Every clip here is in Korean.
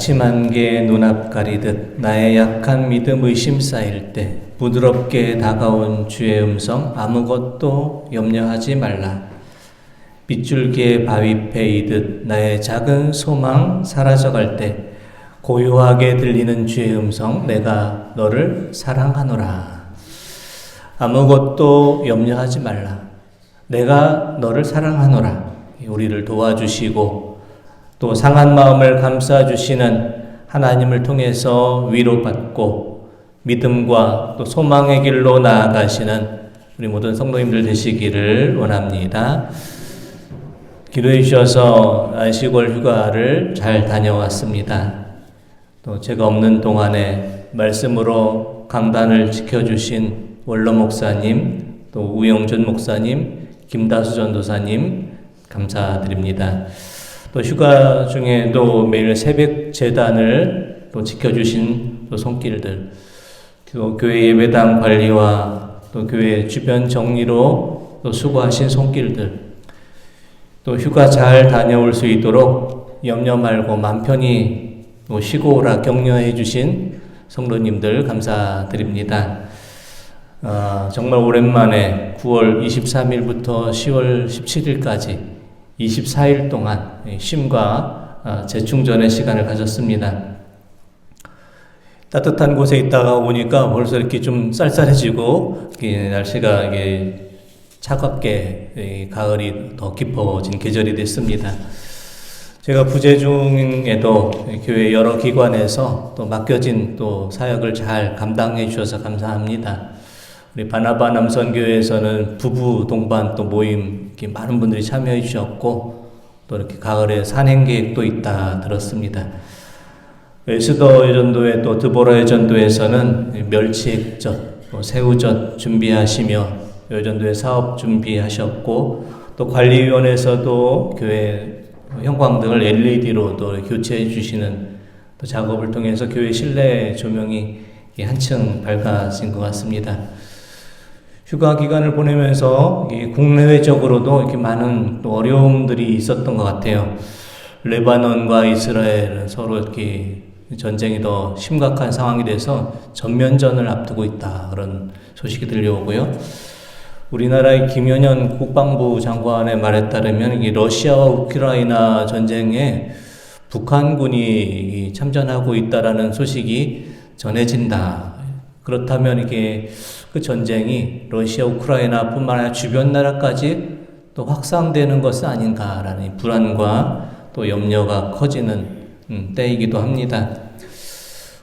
낙심한 게 눈앞 가리듯 나의 약한 믿음 의심 쌓일 때 부드럽게 다가온 주의 음성 아무것도 염려하지 말라. 빗줄기에 바위 패이듯 나의 작은 소망 사라져갈 때 고요하게 들리는 주의 음성 내가 너를 사랑하노라. 아무것도 염려하지 말라. 내가 너를 사랑하노라. 우리를 도와주시고 또 상한 마음을 감싸주시는 하나님을 통해서 위로받고 믿음과 또 소망의 길로 나아가시는 우리 모든 성도님들 되시기를 원합니다. 기도해 주셔서 시골 휴가를 잘 다녀왔습니다. 또 제가 없는 동안에 말씀으로 강단을 지켜주신 원로 목사님, 또 우영준 목사님, 김다수 전도사님 감사드립니다. 또 휴가 중에도 매일 새벽 재단을 또 지켜주신 또 손길들, 또 교회 예배당 관리와 또 교회 주변 정리로 또 수고하신 손길들, 또 휴가 잘 다녀올 수 있도록 염려 말고 맘 편히 또 쉬고 오라 격려해 주신 성도님들 감사드립니다. 정말 오랜만에 9월 23일부터 10월 17일까지 24일 동안 쉼과 재충전의 시간을 가졌습니다. 따뜻한 곳에 있다가 오니까 벌써 이렇게 좀 쌀쌀해지고 날씨가 이게 차갑게 가을이 더 깊어진 계절이 됐습니다. 제가 부재 중에도 교회 여러 기관에서 또 맡겨진 또 사역을 잘 감당해 주셔서 감사합니다. 우리 바나바 남선교회에서는 부부 동반 또 모임 이렇게 많은 분들이 참여해 주셨고 또 이렇게 가을에 산행 계획도 있다 들었습니다. 에스더 예전도회 또 드보라 예전도에서는 멸치액젓, 또 새우젓 준비하시며 예전도회 사업 준비하셨고 또 관리위원회에서도 교회 형광등을 LED로 또 교체해 주시는 또 작업을 통해서 교회 실내 조명이 한층 밝아진 것 같습니다. 휴가 기간을 보내면서 국내외적으로도 이렇게 많은 또 어려움들이 있었던 것 같아요. 레바논과 이스라엘은 서로 이렇게 전쟁이 더 심각한 상황이 돼서 전면전을 앞두고 있다 그런 소식이 들려오고요. 우리나라의 김연현 국방부 장관의 말에 따르면 이 러시아와 우크라이나 전쟁에 북한군이 참전하고 있다라는 소식이 전해진다. 그렇다면 이게 그 전쟁이 러시아, 우크라이나뿐만 아니라 주변 나라까지 또 확산되는 것은 아닌가라는 불안과 또 염려가 커지는 때이기도 합니다.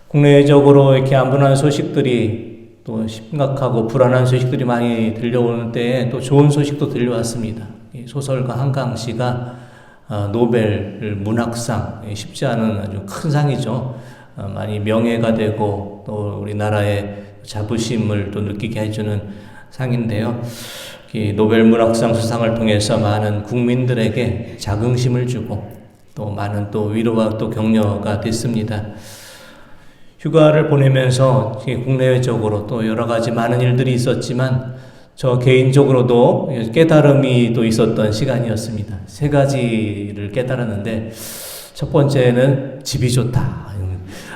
국내적으로 이렇게 안 불안한 소식들이 또 심각하고 불안한 소식들이 많이 들려오는 때에 또 좋은 소식도 들려왔습니다. 소설가 한강 씨가 노벨 문학상, 쉽지 않은 아주 큰 상이죠. 많이 명예가 되고 또 우리나라의 자부심을 또 느끼게 해주는 상인데요. 이 노벨 문학상 수상을 통해서 많은 국민들에게 자긍심을 주고 또 많은 또 위로와 또 격려가 됐습니다. 휴가를 보내면서 국내외적으로 또 여러 가지 많은 일들이 있었지만 저 개인적으로도 깨달음이 또 있었던 시간이었습니다. 세 가지를 깨달았는데 첫 번째는 집이 좋다.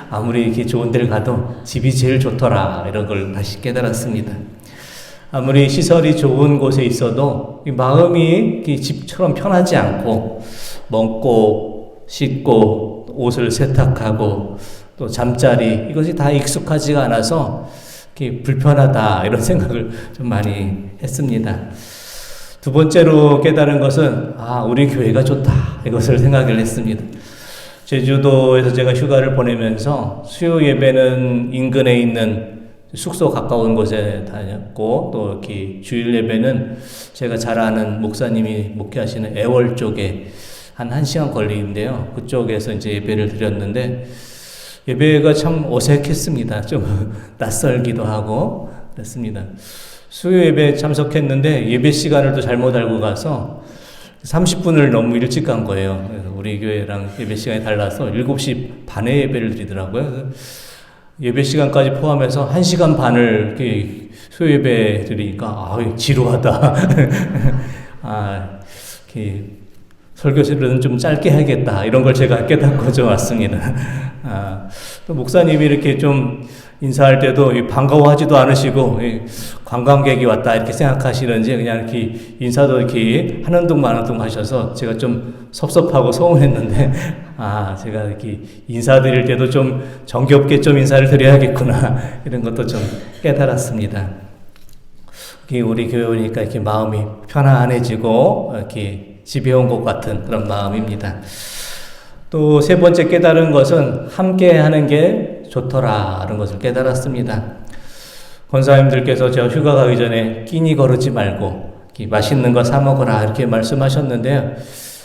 아무리 이렇게 좋은 데를 가도 집이 제일 좋더라. 이런 걸 다시 깨달았습니다. 아무리 시설이 좋은 곳에 있어도 마음이 집처럼 편하지 않고 먹고 씻고 옷을 세탁하고 또 잠자리 이것이 다 익숙하지가 않아서 이렇게 불편하다 이런 생각을 좀 많이 했습니다. 두 번째로 깨달은 것은 우리 교회가 좋다 이것을 생각을 했습니다. 제주도에서 제가 휴가를 보내면서 수요 예배는 인근에 있는 숙소 가까운 곳에 다녔고 또 이렇게 주일 예배는 제가 잘 아는 목사님이 목회하시는 애월 쪽에 한 1시간 걸리는데요. 그쪽에서 이제 예배를 드렸는데 예배가 참 어색했습니다. 좀 낯설기도 하고 그랬습니다. 수요 예배에 참석했는데 예배 시간을 또 잘못 알고 가서 30분을 너무 일찍 간 거예요. 그래서 우리 교회랑 예배 시간이 달라서 7시 반에 예배를 드리더라고요. 예배 시간까지 포함해서 1시간 반을 이렇게 수요 예배 드리니까 지루하다. 이렇게 설교실은 좀 짧게 해야겠다. 이런 걸 제가 깨닫고 좀 왔습니다. 또 목사님이 이렇게 좀 인사할 때도 반가워하지도 않으시고 관광객이 왔다 이렇게 생각하시는지 그냥 이렇게 인사도 이렇게 하는 둥 마는 둥 하셔서 제가 좀 섭섭하고 서운했는데 제가 이렇게 인사드릴 때도 좀 정겹게 좀 인사를 드려야겠구나 이런 것도 좀 깨달았습니다. 우리 교회 오니까 이렇게 마음이 편안해지고 이렇게 집에 온 것 같은 그런 마음입니다. 또 세 번째 깨달은 것은 함께 하는 게 좋더라라는 것을 깨달았습니다. 권사님들께서 저 휴가 가기 전에 끼니 거르지 말고 맛있는 거 사 먹어라 이렇게 말씀하셨는데요.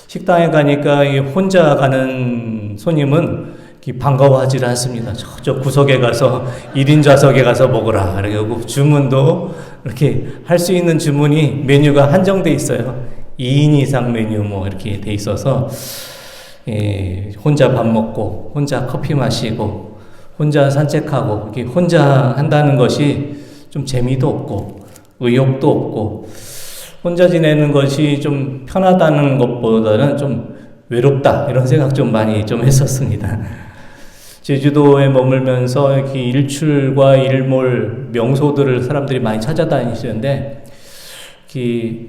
식당에 가니까 혼자 가는 손님은 반가워하지 않습니다. 저 구석에 가서 1인 좌석에 가서 먹어라. 그리고 주문도 이렇게 할 수 있는 주문이 메뉴가 한정돼 있어요. 2인 이상 메뉴 이렇게 돼 있어서 혼자 밥 먹고 혼자 커피 마시고 혼자 산책하고 이렇게 혼자 한다는 것이 좀 재미도 없고 의욕도 없고 혼자 지내는 것이 좀 편하다는 것보다는 좀 외롭다 이런 생각 좀 많이 좀 했었습니다. 제주도에 머물면서 이렇게 일출과 일몰 명소들을 사람들이 많이 찾아다니시는데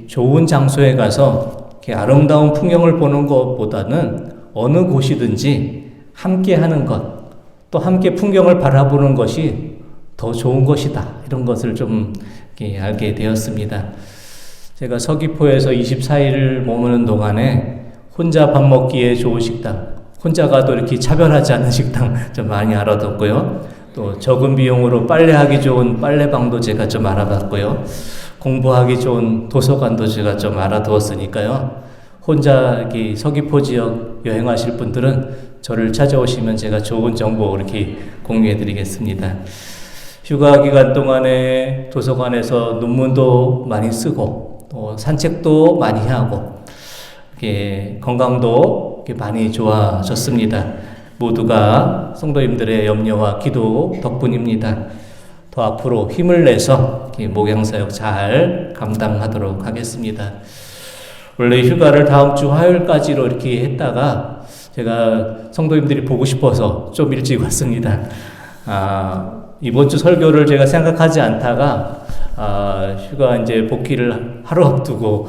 좋은 장소에 가서 이렇게 아름다운 풍경을 보는 것보다는 어느 곳이든지 함께 하는 것, 또 함께 풍경을 바라보는 것이 더 좋은 것이다. 이런 것을 좀 알게 되었습니다. 제가 서귀포에서 24일을 머무는 동안에 혼자 밥 먹기에 좋은 식당, 혼자 가도 이렇게 차별하지 않은 식당 좀 많이 알아뒀고요. 또 적은 비용으로 빨래하기 좋은 빨래방도 제가 좀 알아봤고요. 공부하기 좋은 도서관도 제가 좀 알아두었으니까요. 혼자 이렇게 서귀포 지역 여행하실 분들은 저를 찾아오시면 제가 좋은 정보 이렇게 공유해 드리겠습니다. 휴가 기간 동안에 도서관에서 논문도 많이 쓰고 또 산책도 많이 하고 이렇게 건강도 이렇게 많이 좋아졌습니다. 모두가 성도님들의 염려와 기도 덕분입니다. 더 앞으로 힘을 내서 목양사역 잘 감당하도록 하겠습니다. 원래 휴가를 다음 주 화요일까지로 이렇게 했다가 제가 성도님들이 보고 싶어서 좀 일찍 왔습니다. 이번 주 설교를 제가 생각하지 않다가 휴가 이제 복귀를 하루 앞두고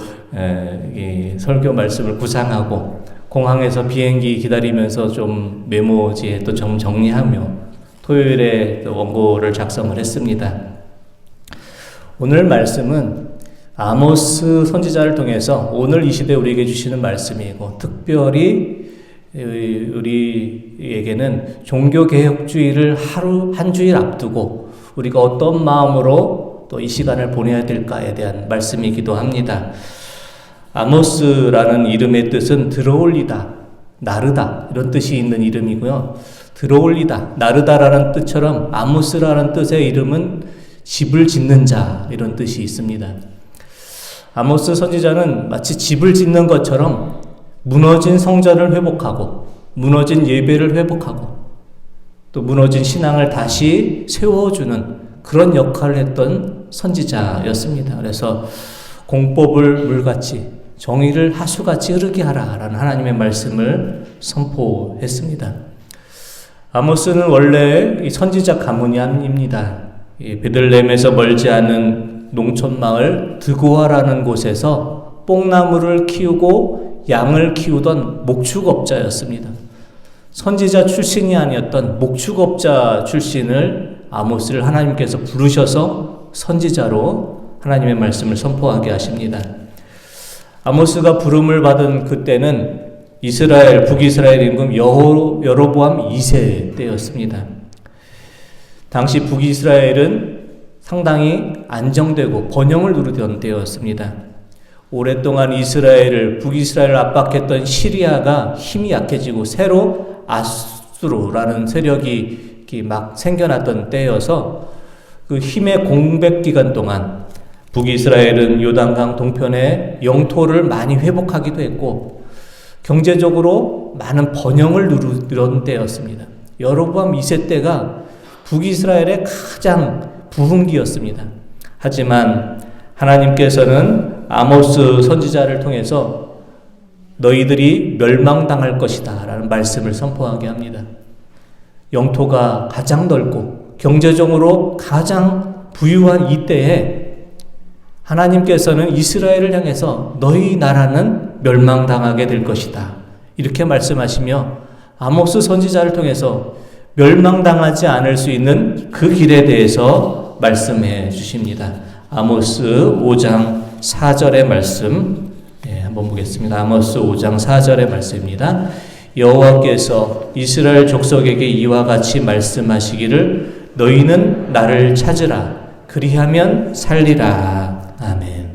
이 설교 말씀을 구상하고 공항에서 비행기 기다리면서 좀 메모지에 또 좀 정리하며 토요일에 또 원고를 작성을 했습니다. 오늘 말씀은 아모스 선지자를 통해서 오늘 이 시대에 우리에게 주시는 말씀이고 특별히 우리에게는 종교개혁주의를 하루 한 주일 앞두고 우리가 어떤 마음으로 또 이 시간을 보내야 될까에 대한 말씀이기도 합니다. 아모스라는 이름의 뜻은 들어올리다, 나르다 이런 뜻이 있는 이름이고요. 들어올리다, 나르다라는 뜻처럼 아모스라는 뜻의 이름은 집을 짓는 자 이런 뜻이 있습니다. 아모스 선지자는 마치 집을 짓는 것처럼 무너진 성전을 회복하고 무너진 예배를 회복하고 또 무너진 신앙을 다시 세워주는 그런 역할을 했던 선지자였습니다. 그래서 공법을 물같이 정의를 하수같이 흐르게 하라라는 하나님의 말씀을 선포했습니다. 아모스는 원래 이 선지자 가문이 아닙니다. 베들레헴에서 멀지 않은 농촌마을 드고아라는 곳에서 뽕나무를 키우고 양을 키우던 목축업자였습니다. 선지자 출신이 아니었던 목축업자 출신을 아모스를 하나님께서 부르셔서 선지자로 하나님의 말씀을 선포하게 하십니다. 아모스가 부름을 받은 그때는 이스라엘, 북이스라엘 임금 여로보암 2세 때였습니다. 당시 북이스라엘은 상당히 안정되고 번영을 누리던 때였습니다. 오랫동안 북이스라엘을 압박했던 시리아가 힘이 약해지고 새로 아수르라는 세력이 막 생겨났던 때여서 그 힘의 공백 기간 동안 북이스라엘은 요단강 동편의 영토를 많이 회복하기도 했고 경제적으로 많은 번영을 누렸던 때였습니다. 여로보암 2세 때가 북이스라엘의 가장 부흥기였습니다. 하지만 하나님께서는 아모스 선지자를 통해서 너희들이 멸망당할 것이다 라는 말씀을 선포하게 합니다. 영토가 가장 넓고 경제적으로 가장 부유한 이때에 하나님께서는 이스라엘을 향해서 너희 나라는 멸망당하게 될 것이다 이렇게 말씀하시며 아모스 선지자를 통해서 멸망당하지 않을 수 있는 그 길에 대해서 말씀해 주십니다. 아모스 5장 4절의 말씀 한번 보겠습니다. 아모스 5장 4절의 말씀입니다. 여호와께서 이스라엘 족속에게 이와 같이 말씀하시기를 너희는 나를 찾으라 그리하면 살리라. 아멘.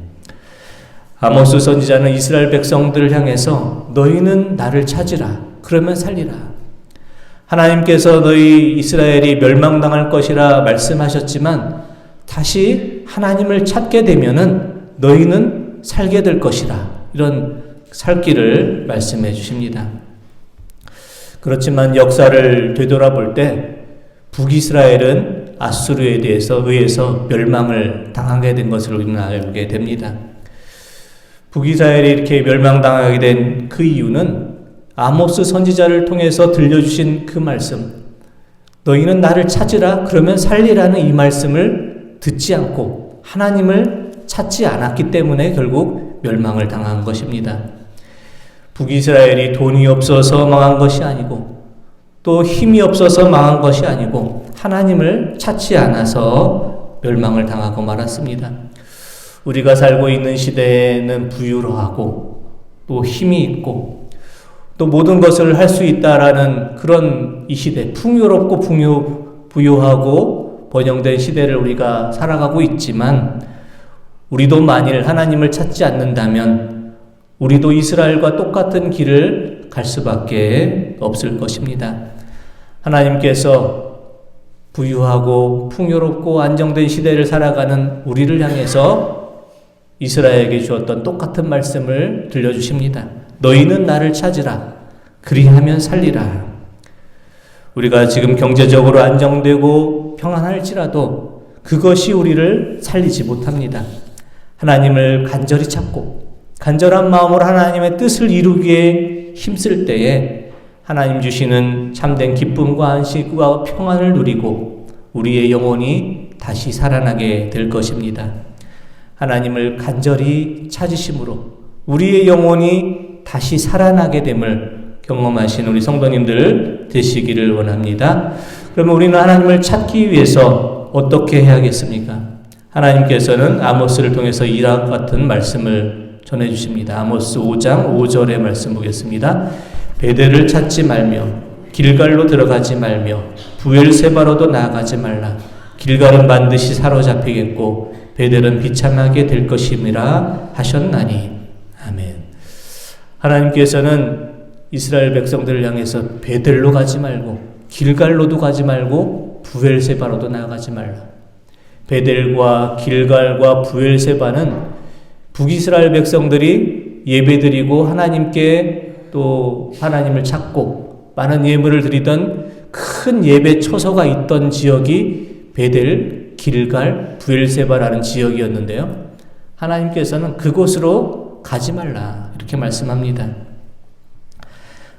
아모스 선지자는 이스라엘 백성들을 향해서 너희는 나를 찾으라 그러면 살리라. 하나님께서 너희 이스라엘이 멸망당할 것이라 말씀하셨지만 다시 하나님을 찾게 되면은 너희는 살게 될 것이라 이런 살 길을 말씀해 주십니다. 그렇지만 역사를 되돌아볼 때 북이스라엘은 아수르에 의해서 멸망을 당하게 된 것을 우리는 알게 됩니다. 북이스라엘이 이렇게 멸망당하게 된 그 이유는 아모스 선지자를 통해서 들려주신 그 말씀, 너희는 나를 찾으라 그러면 살리라는 이 말씀을 듣지 않고 하나님을 찾지 않았기 때문에 결국 멸망을 당한 것입니다. 북이스라엘이 돈이 없어서 망한 것이 아니고 또 힘이 없어서 망한 것이 아니고 하나님을 찾지 않아서 멸망을 당하고 말았습니다. 우리가 살고 있는 시대에는 부유하고 또 힘이 있고 또 모든 것을 할 수 있다라는 그런 이 시대, 풍요롭고 부유하고 번영된 시대를 우리가 살아가고 있지만 우리도 만일 하나님을 찾지 않는다면 우리도 이스라엘과 똑같은 길을 갈 수밖에 없을 것입니다. 하나님께서 부유하고 풍요롭고 안정된 시대를 살아가는 우리를 향해서 이스라엘에게 주었던 똑같은 말씀을 들려주십니다. 너희는 나를 찾으라. 그리하면 살리라. 우리가 지금 경제적으로 안정되고 평안할지라도 그것이 우리를 살리지 못합니다. 하나님을 간절히 찾고 간절한 마음으로 하나님의 뜻을 이루기에 힘쓸 때에 하나님 주시는 참된 기쁨과 안식과 평안을 누리고 우리의 영혼이 다시 살아나게 될 것입니다. 하나님을 간절히 찾으심으로 우리의 영혼이 다시 살아나게 됨을 경험하신 우리 성도님들 되시기를 원합니다. 그러면 우리는 하나님을 찾기 위해서 어떻게 해야겠습니까? 하나님께서는 아모스를 통해서 이와 같은 말씀을 전해주십니다. 아모스 5장 5절의 말씀 보겠습니다. 베델을 찾지 말며 길갈로 들어가지 말며 부엘세바로도 나아가지 말라. 길갈은 반드시 사로잡히겠고 베델은 비참하게 될 것임이라 하셨나니. 아멘. 하나님께서는 이스라엘 백성들을 향해서 베델로 가지 말고 길갈로도 가지 말고 부엘세바로도 나아가지 말라. 베델과 길갈과 부엘세바는 북이스라엘 백성들이 예배드리고 하나님께 또 하나님을 찾고 많은 예물을 드리던 큰 예배 처소가 있던 지역이 베델, 길갈, 부엘세바라는 지역이었는데요. 하나님께서는 그곳으로 가지 말라 이렇게 말씀합니다.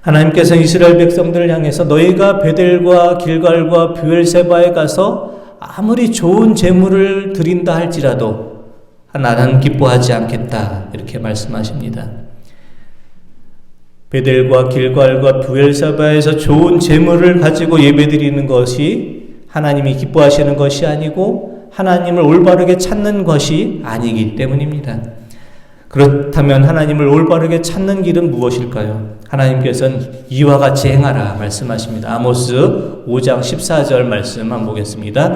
하나님께서 이스라엘 백성들을 향해서 너희가 베델과 길갈과 부엘세바에 가서 아무리 좋은 제물을 드린다 할지라도 나는 기뻐하지 않겠다 이렇게 말씀하십니다. 베델과 길갈과 부엘세바에서 좋은 제물을 가지고 예배드리는 것이 하나님이 기뻐하시는 것이 아니고 하나님을 올바르게 찾는 것이 아니기 때문입니다. 그렇다면 하나님을 올바르게 찾는 길은 무엇일까요? 하나님께서는 이와 같이 행하라 말씀하십니다. 아모스 5장 14절 말씀 한번 보겠습니다.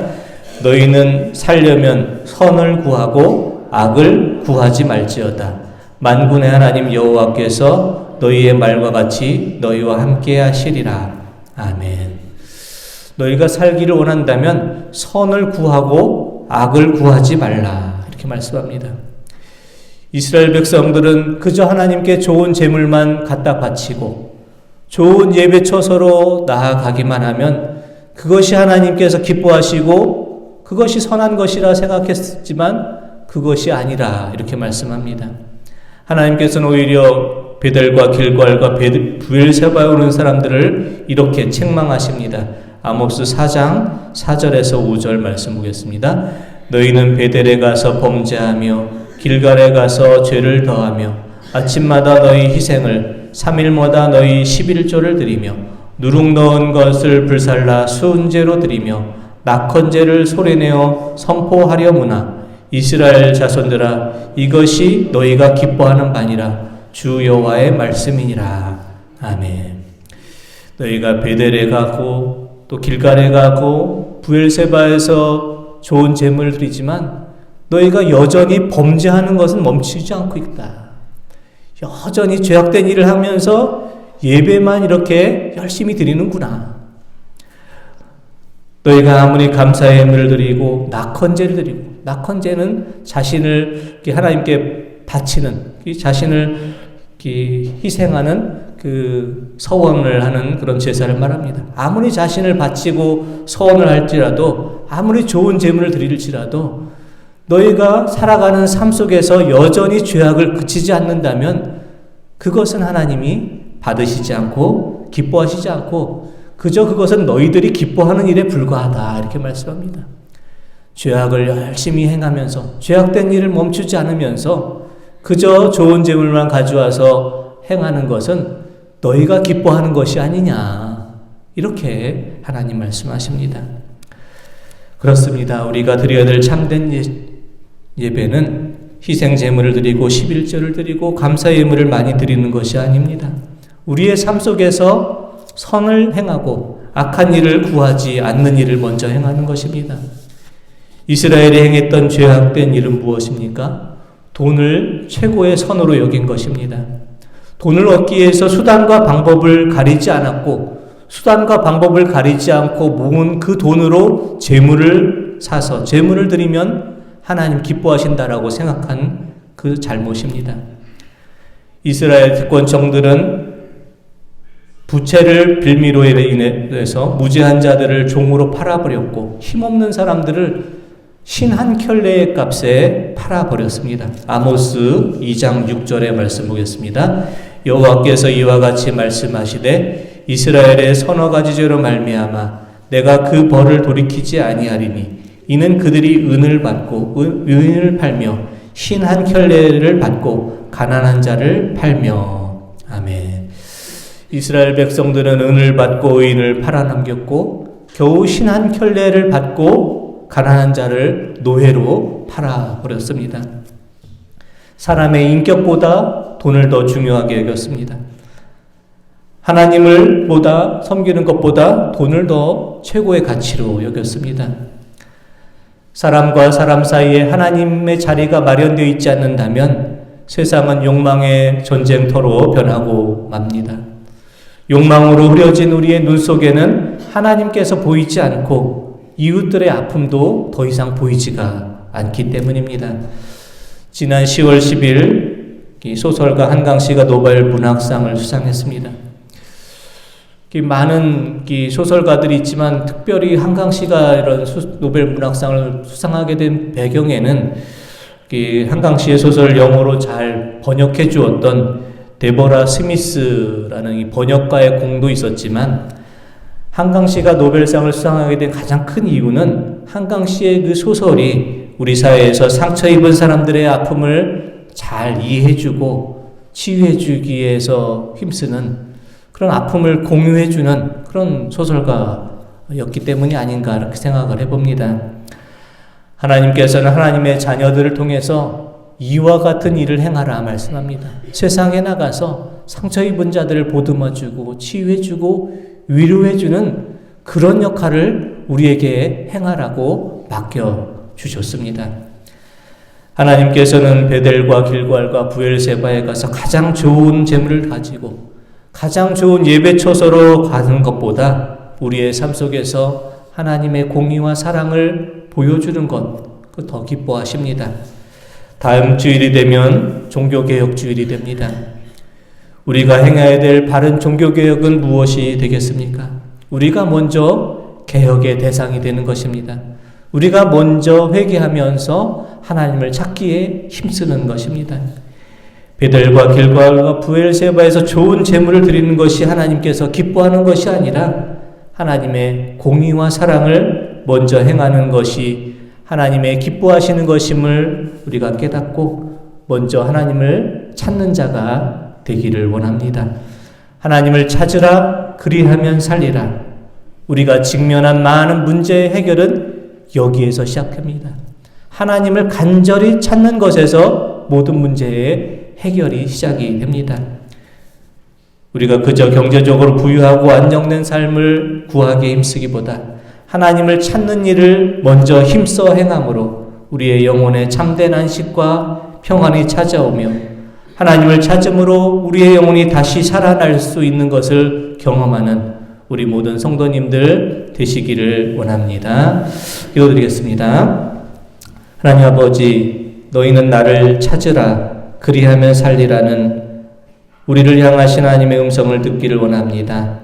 너희는 살려면 선을 구하고 악을 구하지 말지어다. 만군의 하나님 여호와께서 너희의 말과 같이 너희와 함께 하시리라. 아멘. 너희가 살기를 원한다면 선을 구하고 악을 구하지 말라 이렇게 말씀합니다. 이스라엘 백성들은 그저 하나님께 좋은 제물만 갖다 바치고 좋은 예배 처소로 나아가기만 하면 그것이 하나님께서 기뻐하시고 그것이 선한 것이라 생각했지만 그것이 아니라 이렇게 말씀합니다. 하나님께서는 오히려 베델과 길갈과 브엘세바에 오는 사람들을 이렇게 책망하십니다. 아모스 4장 4절에서 5절 말씀 보겠습니다. 너희는 베델에 가서 범죄하며 길갈에 가서 죄를 더하며 아침마다 너희 희생을 3일마다 너희 11조를 드리며 누룩 넣은 것을 불살라 수은제로 드리며 낙헌제를 소리내어 선포하려무나 이스라엘 자손들아 이것이 너희가 기뻐하는 바니라 주 여호와의 말씀이니라. 아멘. 너희가 베델에 가고 또 길갈에 가고 브엘세바에서 좋은 제물을 드리지만 너희가 여전히 범죄하는 것은 멈추지 않고 있다. 여전히 죄악된 일을 하면서 예배만 이렇게 열심히 드리는구나. 너희가 아무리 감사의 예물을 드리고 낙헌제를 드리고, 낙헌제는 자신을 하나님께 바치는, 자신을 희생하는 그 서원을 하는 그런 제사를 말합니다. 아무리 자신을 바치고 서원을 할지라도, 아무리 좋은 제물을 드릴지라도 너희가 살아가는 삶 속에서 여전히 죄악을 그치지 않는다면 그것은 하나님이 받으시지 않고 기뻐하시지 않고 그저 그것은 너희들이 기뻐하는 일에 불과하다 이렇게 말씀합니다. 죄악을 열심히 행하면서 죄악된 일을 멈추지 않으면서 그저 좋은 제물만 가져와서 행하는 것은 너희가 기뻐하는 것이 아니냐 이렇게 하나님 말씀하십니다. 그렇습니다. 우리가 드려야 될 참된 예배는 희생 제물을 드리고 11조를 드리고 감사 예물을 많이 드리는 것이 아닙니다. 우리의 삶 속에서 선을 행하고 악한 일을 구하지 않는 일을 먼저 행하는 것입니다. 이스라엘이 행했던 죄악된 일은 무엇입니까? 돈을 최고의 선으로 여긴 것입니다. 돈을 얻기 위해서 수단과 방법을 가리지 않았고 수단과 방법을 가리지 않고 모은 그 돈으로 재물을 사서 재물을 드리면 하나님 기뻐하신다라고 생각한 그 잘못입니다. 이스라엘 특권층들은 부채를 빌미로 인해서 무죄한 자들을 종으로 팔아버렸고 힘없는 사람들을 신 한 켤레의 값에 팔아버렸습니다. 아모스 2장 6절의 말씀 보겠습니다. 여호와께서 이와 같이 말씀하시되 이스라엘의 서너 가지 죄로 말미암아 내가 그 벌을 돌이키지 아니하리니 이는 그들이 은을 받고 의인을 팔며 신 한 켤레를 받고 가난한 자를 팔며. 아멘. 이스라엘 백성들은 은을 받고 의인을 팔아넘겼고 겨우 신 한 켤레를 받고 가난한 자를 노예로 팔아버렸습니다. 사람의 인격보다 돈을 더 중요하게 여겼습니다. 하나님을 보다 섬기는 것보다 돈을 더 최고의 가치로 여겼습니다. 사람과 사람 사이에 하나님의 자리가 마련되어 있지 않는다면 세상은 욕망의 전쟁터로 변하고 맙니다. 욕망으로 흐려진 우리의 눈 속에는 하나님께서 보이지 않고 이웃들의 아픔도 더 이상 보이지가 않기 때문입니다. 지난 10월 10일 소설가 한강씨가 노벨 문학상을 수상했습니다. 많은 소설가들이 있지만 특별히 한강씨가 이런 노벨 문학상을 수상하게 된 배경에는 한강씨의 소설을 영어로 잘 번역해 주었던 데보라 스미스라는 이 번역가의 공도 있었지만 한강씨가 노벨상을 수상하게 된 가장 큰 이유는 한강씨의 그 소설이 우리 사회에서 상처 입은 사람들의 아픔을 잘 이해해주고 치유해주기 위해서 힘쓰는 그런 아픔을 공유해주는 그런 소설가였기 때문이 아닌가 이렇게 생각을 해봅니다. 하나님께서는 하나님의 자녀들을 통해서 이와 같은 일을 행하라 말씀합니다. 세상에 나가서 상처 입은 자들을 보듬어주고 치유해주고 위로해주는 그런 역할을 우리에게 행하라고 맡겨주셨습니다. 하나님께서는 베델과 길갈과 브엘세바에 가서 가장 좋은 재물을 가지고 가장 좋은 예배 처소로 가는 것보다 우리의 삶 속에서 하나님의 공의와 사랑을 보여주는 것 더 기뻐하십니다. 다음 주일이 되면 종교개혁 주일이 됩니다. 우리가 행해야 될 바른 종교개혁은 무엇이 되겠습니까? 우리가 먼저 개혁의 대상이 되는 것입니다. 우리가 먼저 회개하면서 하나님을 찾기에 힘쓰는 것입니다. 베델과 길갈과 브엘세바에서 좋은 제물을 드리는 것이 하나님께서 기뻐하는 것이 아니라 하나님의 공의와 사랑을 먼저 행하는 것이 하나님의 기뻐하시는 것임을 우리가 깨닫고 먼저 하나님을 찾는 자가 되기를 원합니다. 하나님을 찾으라, 그리하면 살리라. 우리가 직면한 많은 문제의 해결은 여기에서 시작합니다. 하나님을 간절히 찾는 것에서 모든 문제의 해결이 시작이 됩니다. 우리가 그저 경제적으로 부유하고 안정된 삶을 구하기에 힘쓰기보다 하나님을 찾는 일을 먼저 힘써 행함으로 우리의 영혼에 참된 안식과 평안이 찾아오며 하나님을 찾음으로 우리의 영혼이 다시 살아날 수 있는 것을 경험하는 우리 모든 성도님들 되시기를 원합니다. 기도드리겠습니다. 하나님 아버지, 너희는 나를 찾으라, 그리하면 살리라는 우리를 향하신 하나님의 음성을 듣기를 원합니다.